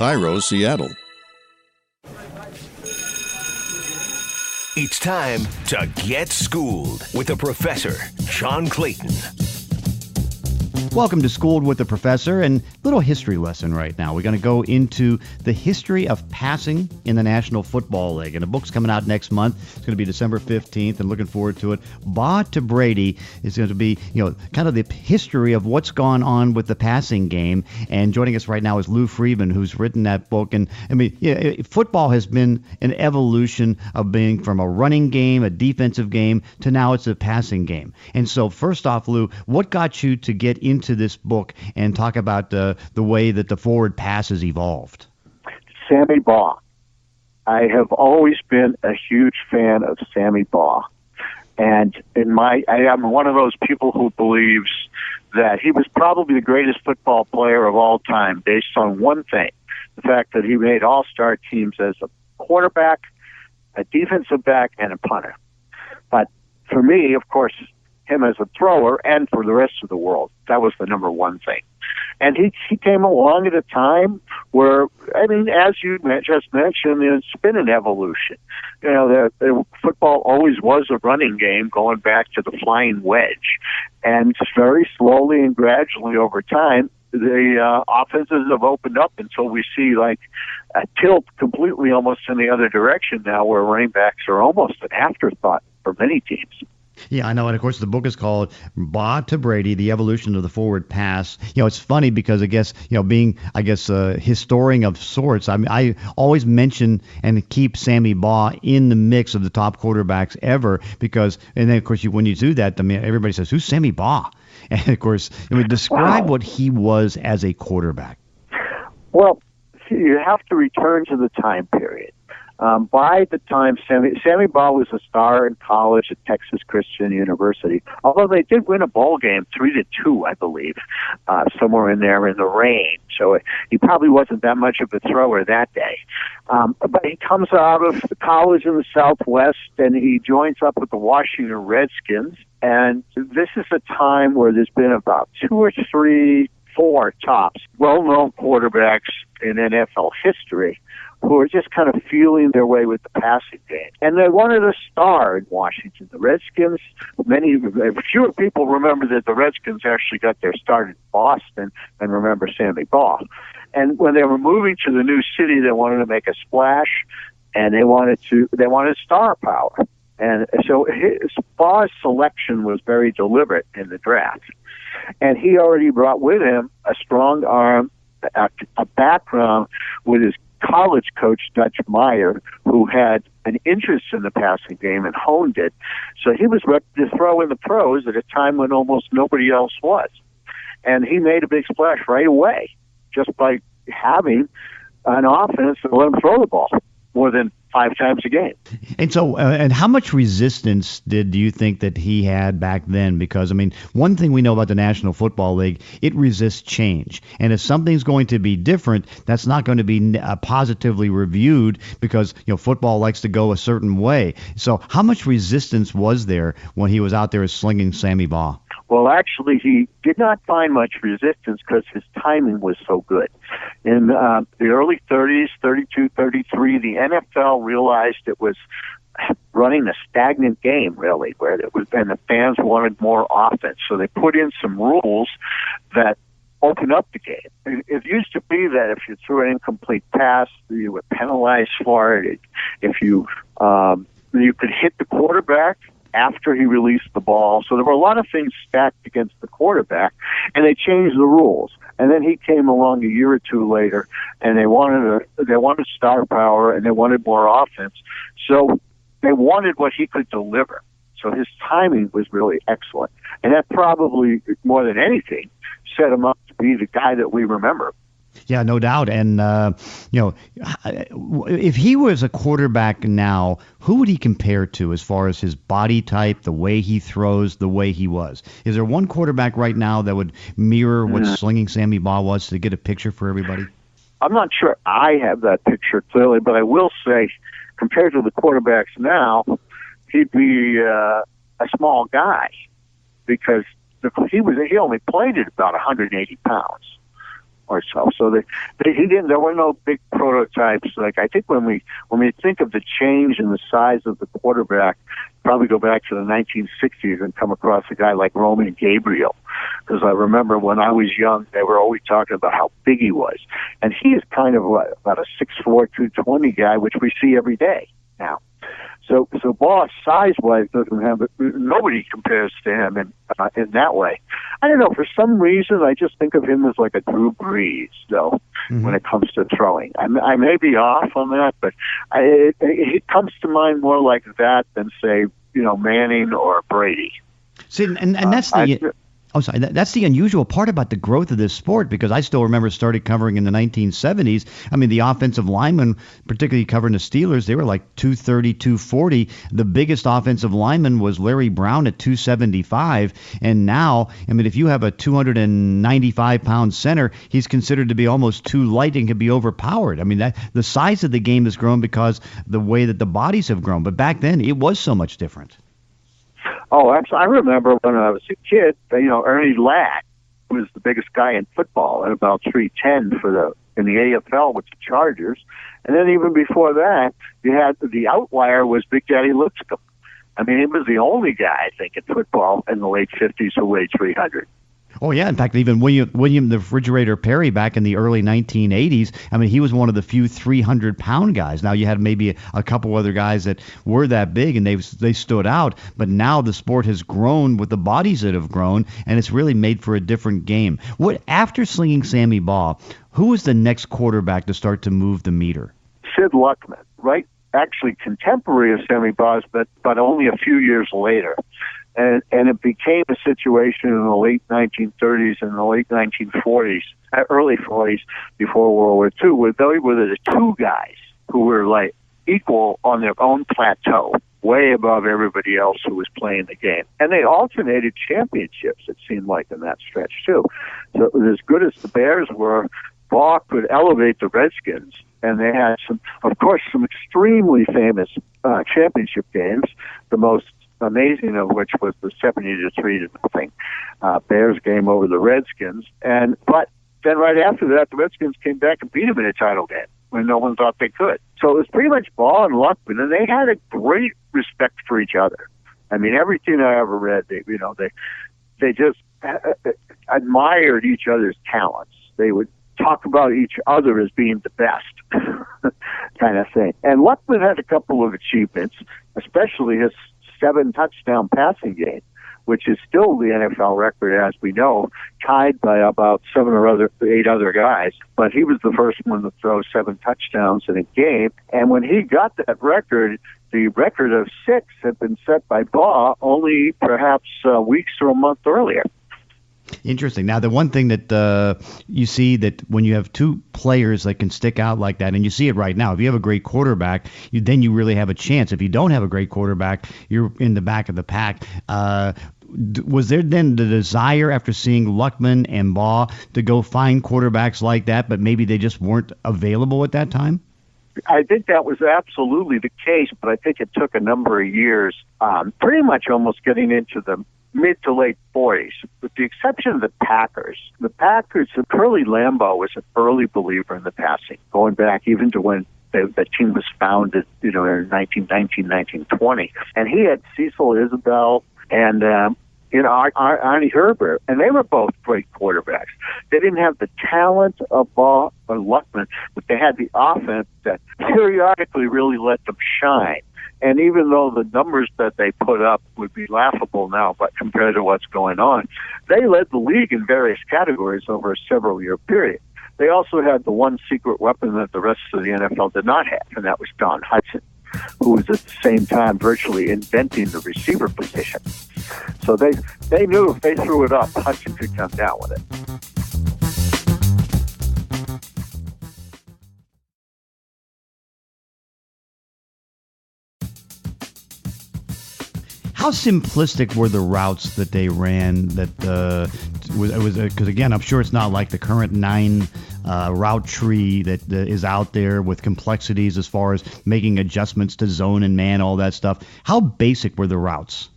Cairo, Seattle. It's time to get schooled with the professor, John Clayton. Welcome to Schooled with the Professor, and little history lesson right now. We're going to go into the history of passing in the National Football League, and the book's coming out next month. It's going to be December 15th, and looking forward to it. Baugh to Brady is going to be, kind of the history of what's gone on with the passing game. And joining us right now is Lew Freedman, who's written that book. And football has been an evolution of being from a running game, a defensive game, to now it's a passing game. And so, first off, Lew, what got you to get into this book and talk about the way that the forward pass has evolved? Sammy Baugh. I have always been a huge fan of Sammy Baugh. And I am one of those people who believes that he was probably the greatest football player of all time based on one thing, the fact that he made all-star teams as a quarterback, a defensive back, and a punter. But for me, of course, him as a thrower, and for the rest of the world, that was the number one thing. And he came along at a time where, as you just mentioned, it's been an evolution. The football always was a running game going back to the flying wedge. And very slowly and gradually over time, the offenses have opened up until we see like a tilt completely almost in the other direction now, where running backs are almost an afterthought for many teams. Yeah, I know. And of course, the book is called Baugh to Brady, The Evolution of the Forward Pass. It's funny because being a historian of sorts, I always mention and keep Sammy Baugh in the mix of the top quarterbacks ever because, and then of course, when you do that, everybody says, who's Sammy Baugh? And of course, describe what he was as a quarterback. Well, you have to return to the time period. By the time Sammy Baugh was a star in college at Texas Christian University, although they did win a bowl game 3-2, I believe, somewhere in there in the range. So he probably wasn't that much of a thrower that day. But he comes out of college in the Southwest and he joins up with the Washington Redskins. And this is a time where there's been about 2 or 3, 4 tops, well-known quarterbacks in NFL history who are just kind of feeling their way with the passing game. And they wanted a star in Washington. The Redskins, fewer people remember that the Redskins actually got their start in Boston than remember Sammy Baugh. And when they were moving to the new city, they wanted to make a splash, and they wanted star power. And so Baugh's selection was very deliberate in the draft. And he already brought with him a strong arm, a background with his college coach, Dutch Meyer, who had an interest in the passing game and honed it. So he was ready to throw in the pros at a time when almost nobody else was. And he made a big splash right away just by having an offense that let him throw the ball more than 5 times a game. And so, and how much resistance do you think that he had back then? Because, one thing we know about the National Football League, it resists change. And if something's going to be different, that's not going to be positively reviewed because, football likes to go a certain way. So how much resistance was there when he was out there slinging Sammy Baugh? Well, actually, he did not find much resistance because his timing was so good. In the early 30s, 32, 33, the NFL realized it was running a stagnant game, really, where it was, and the fans wanted more offense. So they put in some rules that opened up the game. It used to be that if you threw an incomplete pass, you were penalized for it. If you could hit the quarterback after he released the ball. So there were a lot of things stacked against the quarterback, and they changed the rules. And then he came along a year or 2 later, and they wanted star power, and they wanted more offense. So they wanted what he could deliver. So his timing was really excellent. And that probably, more than anything, set him up to be the guy that we remember. Yeah, no doubt. And, if he was a quarterback now, who would he compare to as far as his body type, the way he throws, the way he was? Is there one quarterback right now that would mirror what slinging Sammy Baugh was, to get a picture for everybody? I'm not sure I have that picture clearly, but I will say, compared to the quarterbacks now, he'd be a small guy because he only played at about 180 pounds. or so. So there were no big prototypes. Like, I think when we think of the change in the size of the quarterback, probably go back to the 1960s and come across a guy like Roman Gabriel. Because I remember when I was young, they were always talking about how big he was. And he is kind of about a 6'4", 220 guy, which we see every day now. So Baugh, size-wise, doesn't have it. Nobody compares to him in that way. I don't know. For some reason, I just think of him as like a Drew Brees, though, when it comes to throwing. I may be off on that, but it comes to mind more like that than, say, Manning or Brady. See, and that's the... That's the unusual part about the growth of this sport, because I still remember started covering in the 1970s. I mean, the offensive linemen, particularly covering the Steelers, they were like 230, 240. The biggest offensive lineman was Larry Brown at 275. And now, I mean, if you have a 295-pound center, he's considered to be almost too light and can be overpowered. I mean, the size of the game has grown because the way that the bodies have grown. But back then, it was so much different. Oh, I remember when I was a kid, Ernie Ladd was the biggest guy in football at about 310 in the AFL with the Chargers. And then even before that, you had the outlier was Big Daddy Lipscomb. I mean, he was the only guy, I think, in football in the late 50s who weighed 300. Oh, yeah. In fact, even William the Refrigerator Perry back in the early 1980s, I mean, he was one of the few 300-pound guys. Now, you had maybe a couple other guys that were that big, and they stood out. But now the sport has grown with the bodies that have grown, and it's really made for a different game. After slinging Sammy Baugh, who was the next quarterback to start to move the meter? Sid Luckman, right? Actually contemporary of Sammy Baugh, but only a few years later. And it became a situation in the late 1930s and the late 1940s, early 40s, before World War II, where they were the two guys who were like equal on their own plateau, way above everybody else who was playing the game. And they alternated championships, it seemed like, in that stretch, too. So it was as good as the Bears were. Baugh could elevate the Redskins, and they had some extremely famous championship games, the most amazing of which was the 70-3 Bears game over the Redskins. But then right after that, the Redskins came back and beat them in a title game when no one thought they could. So it was pretty much Baugh and Luckman, and they had a great respect for each other. I mean, everything I ever read, they just admired each other's talents. They would talk about each other as being the best kind of thing. And Luckman had a couple of achievements, especially his 7-touchdown passing game, which is still the NFL record, as we know, tied by about 8 other guys. But he was the first one to throw 7 touchdowns in a game. And when he got that record, the record of 6 had been set by Baugh only perhaps weeks or a month earlier. Interesting. Now, the one thing that you see that when you have two players that can stick out like that, and you see it right now, if you have a great quarterback, then you really have a chance. If you don't have a great quarterback, you're in the back of the pack. Was there then the desire after seeing Luckman and Baugh to go find quarterbacks like that, but maybe they just weren't available at that time? I think that was absolutely the case, but I think it took a number of years, pretty much almost getting into the mid to late 40s, with the exception of the Packers. The Packers, Curly Lambeau was an early believer in the passing, going back even to when the team was founded, in 1919, 1920. And he had Cecil Isbell and, Arnie Herbert, and they were both great quarterbacks. They didn't have the talent of Baugh or Luckman, but they had the offense that periodically really let them shine. And even though the numbers that they put up would be laughable now, but compared to what's going on, they led the league in various categories over a several-year period. They also had the one secret weapon that the rest of the NFL did not have, and that was Don Hudson, who was at the same time virtually inventing the receiver position. So they knew if they threw it up, Hudson could come down with it. How simplistic were the routes that they ran? That was because again, I'm sure it's not like the current 9 route tree that is out there with complexities as far as making adjustments to zone and man, all that stuff. How basic were the routes?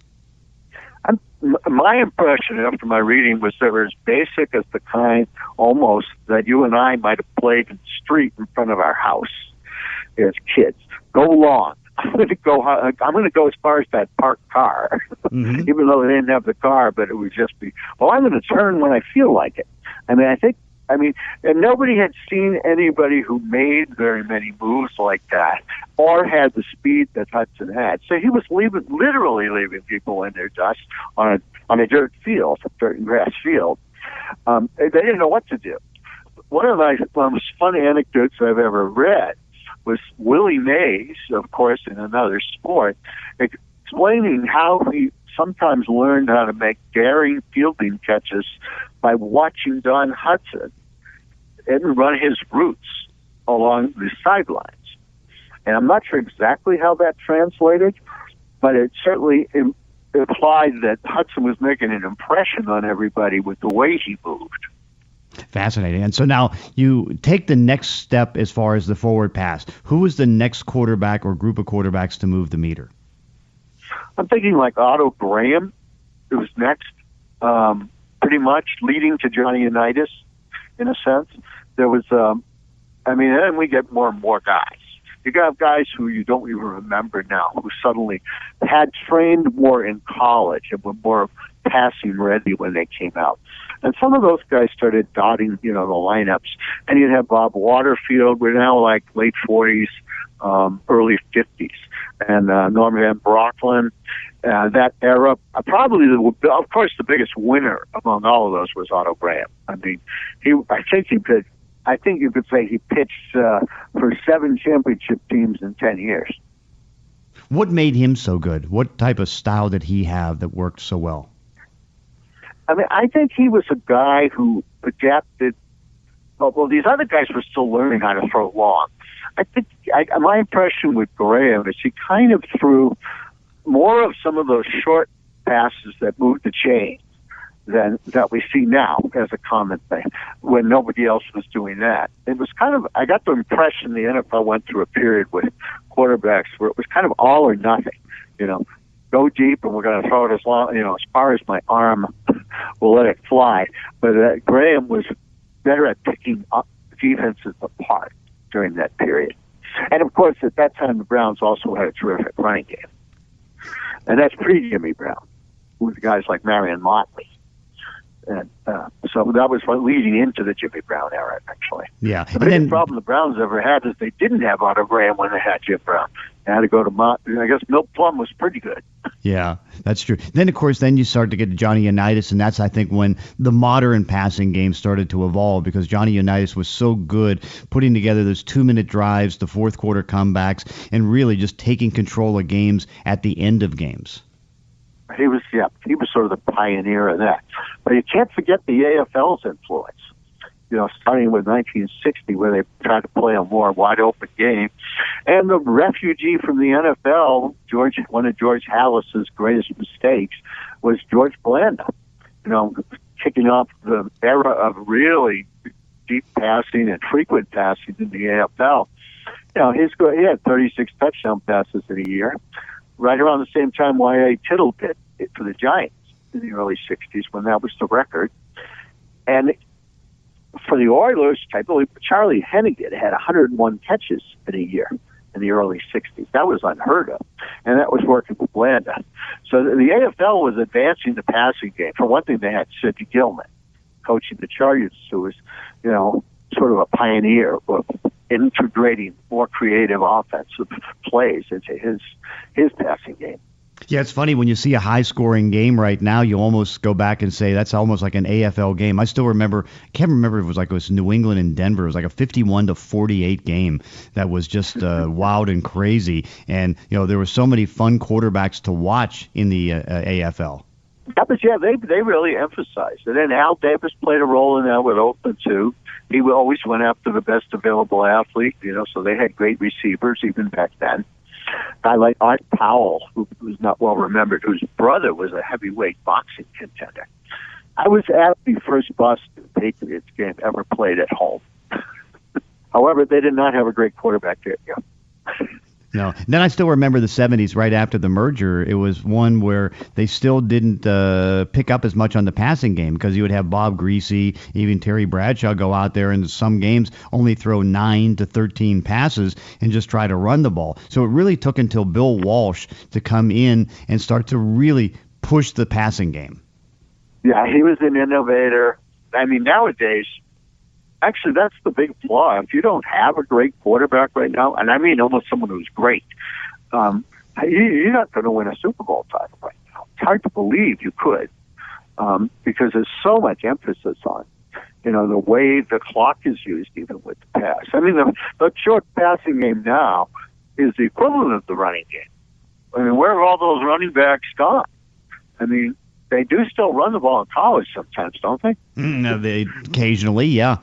my impression after my reading was they were as basic as the kind almost that you and I might have played in the street in front of our house as kids. Go long. I'm going to go as far as that parked car, even though they didn't have the car, but it would just be, well, I'm going to turn when I feel like it. And nobody had seen anybody who made very many moves like that or had the speed that Hudson had. So he was literally leaving people in their dust on a dirt and grass field. They didn't know what to do. One of the most fun anecdotes I've ever read was Willie Mays, of course, in another sport, explaining how he sometimes learned how to make daring fielding catches by watching Don Hudson and run his routes along the sidelines. And I'm not sure exactly how that translated, but it certainly implied that Hudson was making an impression on everybody with the way he moved. Fascinating. And so now you take the next step as far as the forward pass. Who was the next quarterback or group of quarterbacks to move the meter? I'm thinking like Otto Graham, who was next, pretty much leading to Johnny Unitas, in a sense. There was, and then we get more and more guys. You got guys who you don't even remember now, who suddenly had trained more in college and were more passing ready when they came out. And some of those guys started dotting, the lineups. And you'd have Bob Waterfield. We're now like late 40s, early 50s. And Norman Van Brocklin. That era, of course, the biggest winner among all of those was Otto Graham. I think you could say he pitched for 7 championship teams in 10 years. What made him so good? What type of style did he have that worked so well? I think he was a guy who adapted. Well, these other guys were still learning how to throw long. I think my impression with Graham is he kind of threw more of some of those short passes that moved the chains than that we see now as a common thing when nobody else was doing that. It was kind of, I got the impression the NFL went through a period with quarterbacks where it was kind of all or nothing, go deep and we're going to throw it as long, as far as my arm will let it fly. But Graham was better at picking up defenses apart during that period. And of course, at that time, the Browns also had a terrific running game. And that's pre-Jimmy Brown, with guys like Marion Motley. And so that was leading into the Jimmy Brown era, actually. Yeah. The biggest problem the Browns ever had is they didn't have Otto Graham when they had Jim Brown. They had to go to I guess Milt Plum was pretty good. Yeah, that's true. Then, of course, you start to get to Johnny Unitas, and that's, I think, when the modern passing game started to evolve because Johnny Unitas was so good putting together those 2-minute drives, the fourth quarter comebacks, and really just taking control of games at the end of games. He was sort of the pioneer of that. But you can't forget the AFL's influence. Starting with 1960, where they tried to play a more wide-open game. And the refugee from the NFL, one of George Halas's greatest mistakes, was George Blanda. Kicking off the era of really deep passing and frequent passing in the AFL. He had 36 touchdown passes in a year, right around the same time Y.A. Tittle did it for the Giants in the early 60s when that was the record. And for the Oilers, I believe Charlie Hennigan had 101 catches in a year in the early 60s. That was unheard of, and that was working with Blanda. So the AFL was advancing the passing game. For one thing, they had Sidney Gilman coaching the Chargers, who was, sort of a pioneer of integrating more creative offensive plays into his passing game. Yeah, it's funny when you see a high-scoring game right now, you almost go back and say that's almost like an AFL game. I still remember, can't remember if it was New England and Denver. It was like a 51-48 game that was just wild and crazy. And there were so many fun quarterbacks to watch in the AFL. They really emphasized it. And Al Davis played a role in that with Oakland too. He always went after the best available athlete, so they had great receivers even back then. A guy like Art Powell, who's not well remembered, whose brother was a heavyweight boxing contender. I was at the first Boston Patriots game ever played at home. However, they did not have a great quarterback there. No. Then I still remember the 70s right after the merger. It was one where they still didn't pick up as much on the passing game because you would have Bob Greasy, even Terry Bradshaw go out there in some games only throw 9 to 13 passes and just try to run the ball. So it really took until Bill Walsh to come in and start to really push the passing game. Yeah, he was an innovator. I mean, nowadays, actually, that's the big flaw. If you don't have a great quarterback right now, and I mean almost someone who's great, you're not going to win a Super Bowl title right now. It's hard to believe you could, because there's so much emphasis on, the way the clock is used, even with the pass. I mean, the short passing game now is the equivalent of the running game. I mean, where have all those running backs gone? I mean, they do still run the ball in college sometimes, don't they? They occasionally, yeah.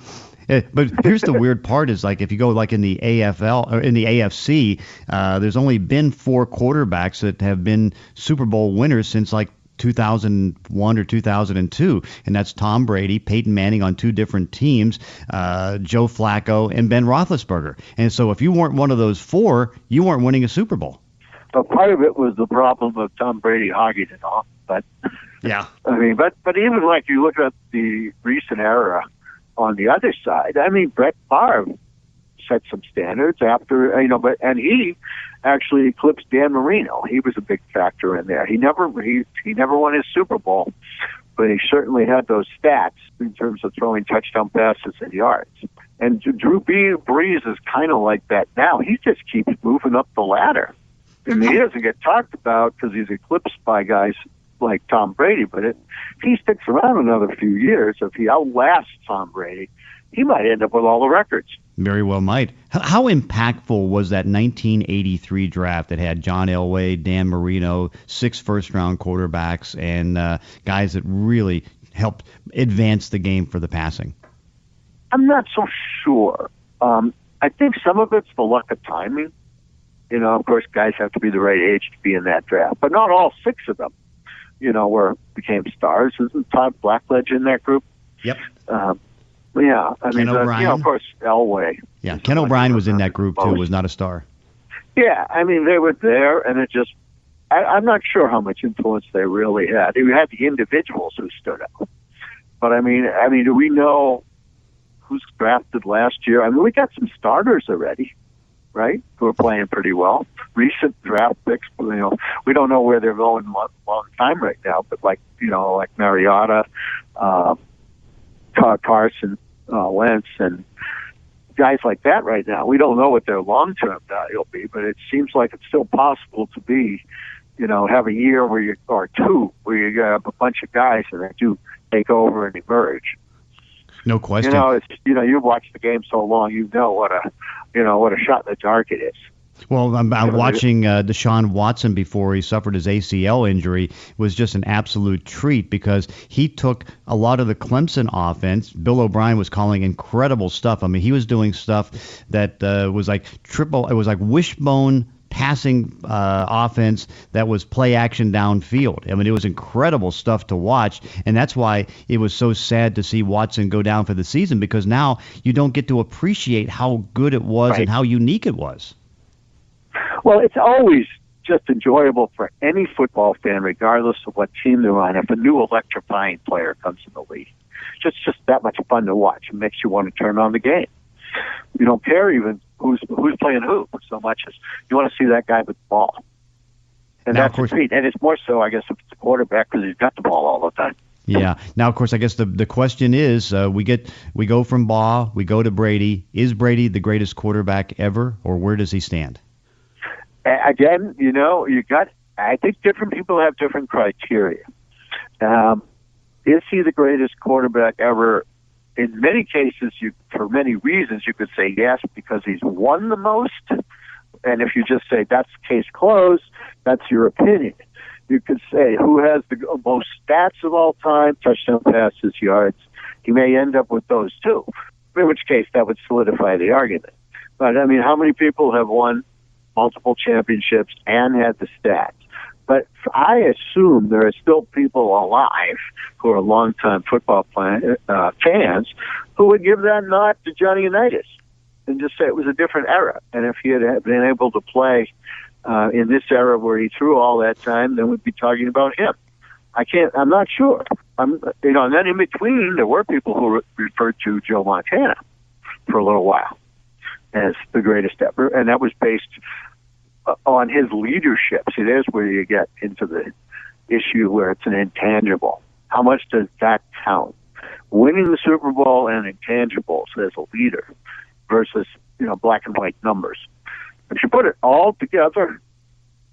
But here's the weird part is, like, if you go like in the AFL or in the AFC, there's only been 4 quarterbacks that have been Super Bowl winners since like 2001 or 2002, and that's Tom Brady, Peyton Manning on 2 different teams, Joe Flacco, and Ben Roethlisberger. And so if you weren't one of those 4, you weren't winning a Super Bowl. But part of it was the problem of Tom Brady hogging it all. But yeah, I mean, but even like you look at the recent era on the other side, I mean, Brett Favre set some standards after, and he actually eclipsed Dan Marino. He was a big factor in there. He never won his Super Bowl, but he certainly had those stats in terms of throwing touchdown passes and yards. And Drew Brees is kind of like that now. He just keeps moving up the ladder. I mean, he doesn't get talked about because he's eclipsed by guys like Tom Brady, but if he sticks around another few years, if he outlasts Tom Brady, he might end up with all the records. Very well might. How impactful was that 1983 draft that had John Elway, Dan Marino, 6 first-round quarterbacks, and guys that really helped advance the game for the passing? I'm not so sure. I think some of it's the luck of timing. Of course, guys have to be the right age to be in that draft, but not all 6 of them, became stars. Isn't Todd Blackledge in that group? Yep. Yeah. I mean, of course, Elway. Yeah, Ken O'Brien was in that group, too, was not a star. Yeah, I mean, they were there, and it just, I'm not sure how much influence they really had. You had the individuals who stood out. But, I mean, do we know who's drafted last year? I mean, we got some starters already, right, who are playing pretty well. Recent draft picks, we don't know where they're going long time right now, but like Mariota, Carson, Wentz, and guys like that right now, we don't know what their long-term value will be, but it seems like it's still possible to be, have a year or 2 where you have a bunch of guys and they do take over and emerge. No question. You've watched the game so long, what a shot in the dark it is. Well, I'm watching Deshaun Watson before he suffered his ACL injury was just an absolute treat because he took a lot of the Clemson offense. Bill O'Brien was calling incredible stuff. I mean, he was doing stuff that was like it was like wishbone passing offense that was play action downfield. I mean, it was incredible stuff to watch, and that's why it was so sad to see Watson go down for the season because now you don't get to appreciate how good it was and how unique it was. Well, it's always just enjoyable for any football fan, regardless of what team they're on, if a new electrifying player comes in the league. It's just that much fun to watch. It makes you want to turn on the game. You don't care even who's playing who so much as you want to see that guy with the ball. And now, that's a treat. And it's more so, I guess, if it's a quarterback because he's got the ball all the time. Yeah. Now, of course, I guess the question is, we go from Baugh, we go to Brady. Is Brady the greatest quarterback ever, or where does he stand? Again, I think different people have different criteria. Is he the greatest quarterback ever? In many cases, for many reasons, you could say yes, because he's won the most. And if you just say that's case closed, that's your opinion. You could say who has the most stats of all time, touchdown passes, yards. He may end up with those too, in which case that would solidify the argument. But, I mean, how many people have won multiple championships and had the stats? But I assume there are still people alive who are longtime football fans who would give that nod to Johnny Unitas. and just say it was a different era. And if he had been able to play in this era where he threw all that time, then we'd be talking about him. I'm not sure. And then in between, there were people who referred to Joe Montana for a little while as the greatest ever, and that was based on his leadership. See, there's where you get into the issue where it's an intangible. How much does that count? Winning the Super Bowl and intangibles as a leader versus, black and white numbers. If you put it all together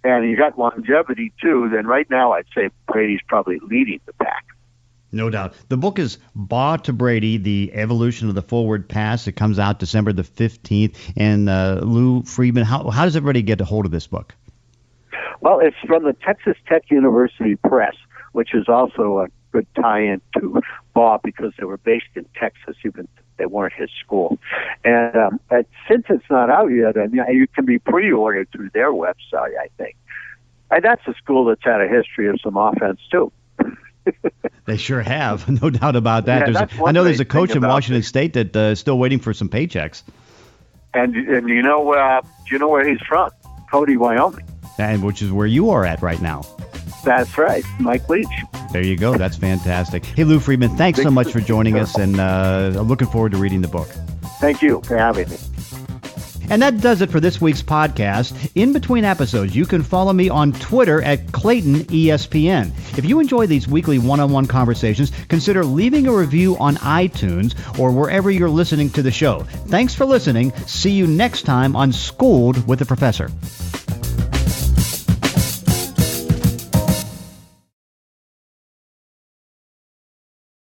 and you got longevity too, then right now I'd say Brady's probably leading the pack. No doubt. The book is Baugh to Brady, The Evolution of the Forward Pass. It comes out December the 15th. And Lew Freedman, how does everybody get a hold of this book? Well, it's from the Texas Tech University Press, which is also a good tie-in to Baugh because they were based in Texas, even if they weren't his school. And since it's not out yet, you can be pre-ordered through their website, I think. And that's a school that's had a history of some offense, too. They sure have, no doubt about that. Yeah, I know there's a coach in Washington State that is still waiting for some paychecks. And do you know where he's from? Cody, Wyoming. And which is where you are at right now. That's right, Mike Leach. There you go. That's fantastic. Hey, Lew Freedman, thanks so much for joining us, and I'm looking forward to reading the book. Thank you for having me. And that does it for this week's podcast. In between episodes, you can follow me on Twitter at Clayton ESPN. If you enjoy these weekly one-on-one conversations, consider leaving a review on iTunes or wherever you're listening to the show. Thanks for listening. See you next time on Schooled with the Professor.